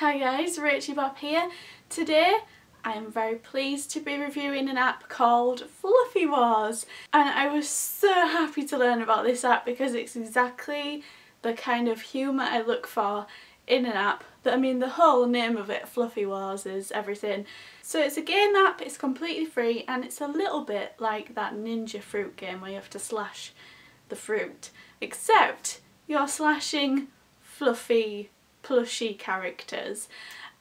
Hi guys, rachybop here. Today I am very pleased to be reviewing an app called Fluffy Wars, and I was so happy to learn about this app because it's exactly the kind of humour I look for in an app. I mean, the whole name of it, Fluffy Wars, is everything. So it's a game app, it's completely free, and it's a little bit like that ninja fruit game where you have to slash the fruit, except you're slashing fluffy plushy characters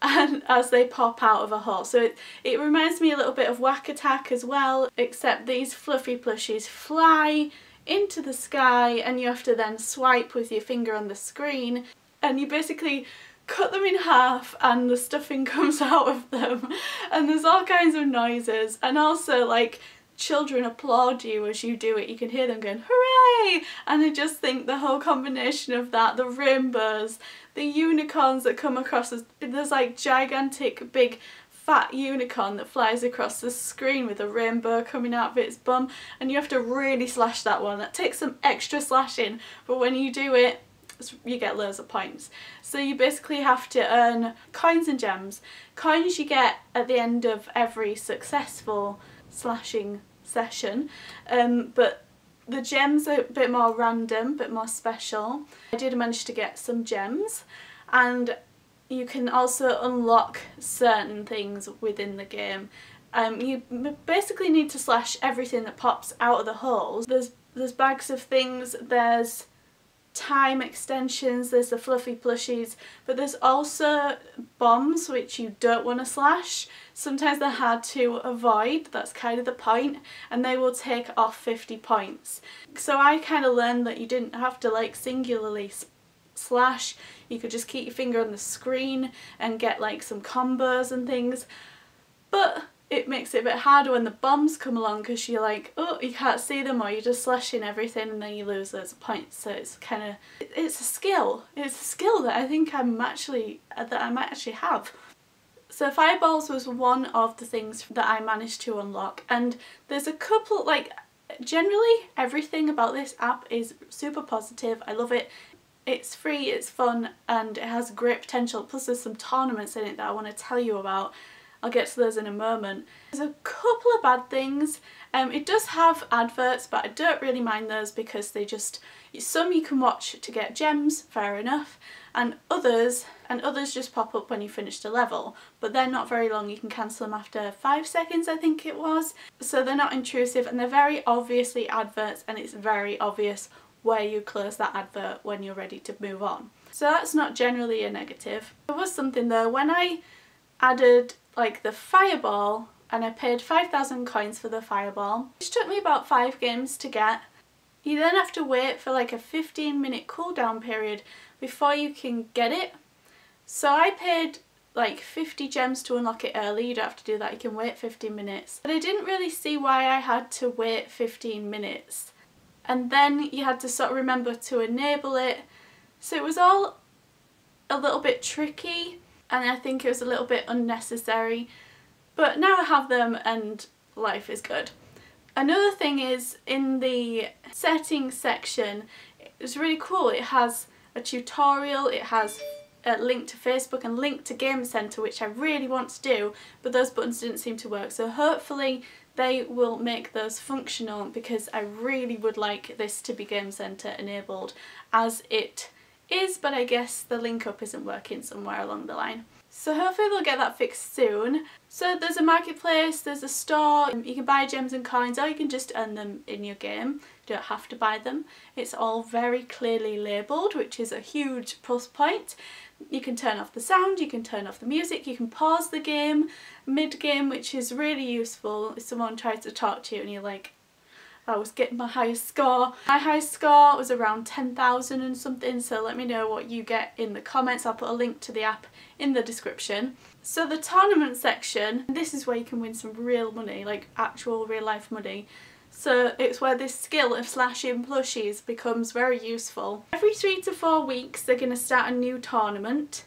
and as they pop out of a hole. So it reminds me a little bit of Whack Attack as well, except these fluffy plushies fly into the sky and you have to then swipe with your finger on the screen, and you basically cut them in half and the stuffing comes out of them, and there's all kinds of noises, and also like children applaud you as you do it. You can hear them going hooray, and I just think the whole combination of that, the rainbows, the unicorns that come across, there's like gigantic big fat unicorn that flies across the screen with a rainbow coming out of its bum, and you have to really slash that one. That takes some extra slashing, but when you do it you get loads of points. So you basically have to earn coins and gems. Coins you get at the end of every successful slashing session, but the gems are a bit more random, a bit more special. I did manage to get some gems, and you can also unlock certain things within the game. You basically need to slash everything that pops out of the holes. There's bags of things, there's time extensions, there's the fluffy plushies, but there's also bombs which you don't want to slash. Sometimes they're hard to avoid, that's kind of the point, and they will take off 50 points. So I kind of learned that you didn't have to like singularly slash, you could just keep your finger on the screen and get like some combos and things, but it makes it a bit harder when the bombs come along because you're like, oh, you can't see them, or you're just slashing everything and then you lose loads of points. So it's kind of, it's a skill. It's a skill that I think I might actually have. So fireballs was one of the things that I managed to unlock, and there's a couple, like generally everything about this app is super positive. I love it. It's free, it's fun, and it has great potential. Plus there's some tournaments in it that I want to tell you about. I'll get to those in a moment. There's a couple of bad things. It does have adverts, but I don't really mind those because they just, some you can watch to get gems, fair enough, and others just pop up when you finish the level, but they're not very long. You can cancel them after 5 seconds, I think it was. So they're not intrusive, and they're very obviously adverts, and it's very obvious where you close that advert when you're ready to move on. So that's not generally a negative. There was something though, when I added like the fireball, and I paid 5,000 coins for the fireball, which took me about 5 games to get. You then have to wait for like a 15-minute cooldown period before you can get it. So I paid like 50 gems to unlock it early. You don't have to do that, you can wait 15 minutes. But I didn't really see why I had to wait 15 minutes. And then you had to sort of remember to enable it. So it was all a little bit tricky, and I think it was a little bit unnecessary, but now I have them and life is good. Another thing is, in the settings section, it's really cool. It has a tutorial, it has a link to Facebook and link to Game Center, which I really want to do, but those buttons didn't seem to work, so hopefully they will make those functional, because I really would like this to be Game Center enabled, as it is, but I guess the link up isn't working somewhere along the line. So hopefully they'll get that fixed soon. So there's a marketplace, there's a store, you can buy gems and coins, or you can just earn them in your game. You don't have to buy them. It's all very clearly labelled, which is a huge plus point. You can turn off the sound, you can turn off the music, you can pause the game mid-game, which is really useful if someone tries to talk to you and you're like, I was getting my highest score. My highest score was around 10,000 and something, so let me know what you get in the comments. I'll put a link to the app in the description. So the tournament section, this is where you can win some real money, like actual real life money. So it's where this skill of slashing plushies becomes very useful. Every 3 to 4 weeks they're going to start a new tournament,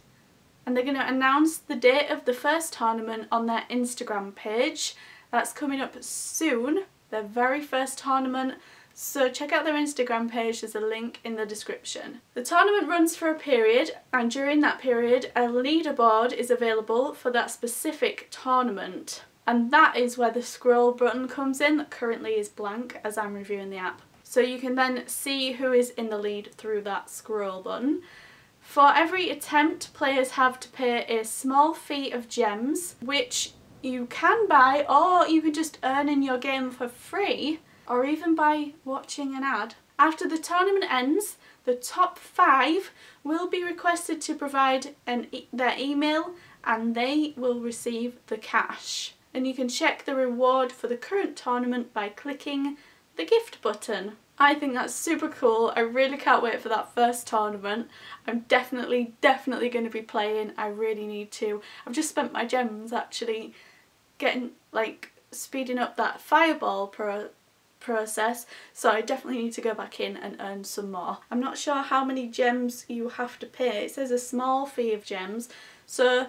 and they're going to announce the date of the first tournament on their Instagram page. That's coming up soon. Their very first tournament, So check out their Instagram page, there's a link in the description. The tournament runs for a period, and during that period a leaderboard is available for that specific tournament. And that is where the scroll button comes in, that currently is blank as I'm reviewing the app. So you can then see who is in the lead through that scroll button. For every attempt, players have to pay a small fee of gems, which you can buy, or you can just earn in your game for free, or even by watching an ad. After the tournament ends, the top 5 will be requested to provide their email, and they will receive the cash. And you can check the reward for the current tournament by clicking the gift button. I think that's super cool. I really can't wait for that first tournament. I'm definitely going to be playing. I really need to. I've just spent my gems actually getting, like, speeding up that fireball process, so I definitely need to go back in and earn some more. I'm not sure how many gems you have to pay. It says a small fee of gems, so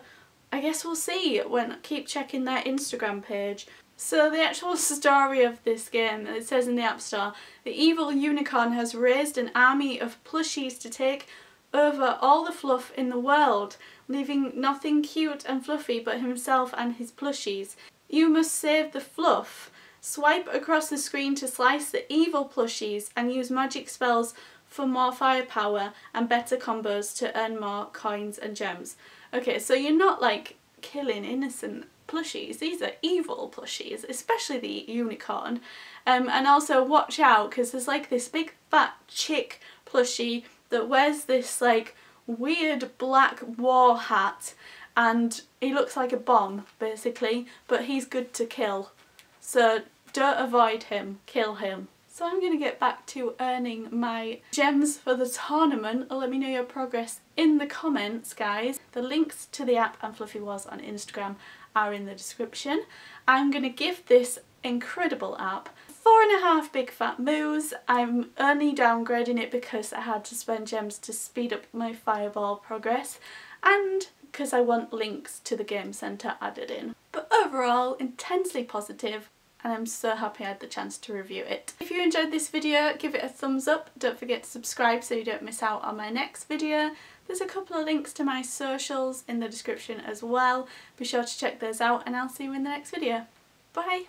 I guess we'll see when I keep checking their Instagram page. So the actual story of this game, it says in the App Store, the evil unicorn has raised an army of plushies to take over all the fluff in the world, leaving nothing cute and fluffy but himself and his plushies. You must save the fluff. Swipe across the screen to slice the evil plushies and use magic spells for more firepower and better combos to earn more coins and gems. Okay, so you're not like killing innocent plushies, these are evil plushies, especially the unicorn. And also watch out, because there's like this big fat chick plushie that wears this like weird black war hat, and he looks like a bomb basically, but he's good to kill. So don't avoid him, kill him. So I'm going to get back to earning my gems for the tournament. Let me know your progress in the comments, guys. The links to the app and Fluffy Wars on Instagram are in the description. I'm going to give this incredible app 4.5 big fat moos. I'm only downgrading it because I had to spend gems to speed up my fireball progress, and because I want links to the game centre added in. But overall, intensely positive, and I'm so happy I had the chance to review it. If you enjoyed this video, give it a thumbs up. Don't forget to subscribe so you don't miss out on my next video. There's a couple of links to my socials in the description as well. Be sure to check those out, and I'll see you in the next video. Bye!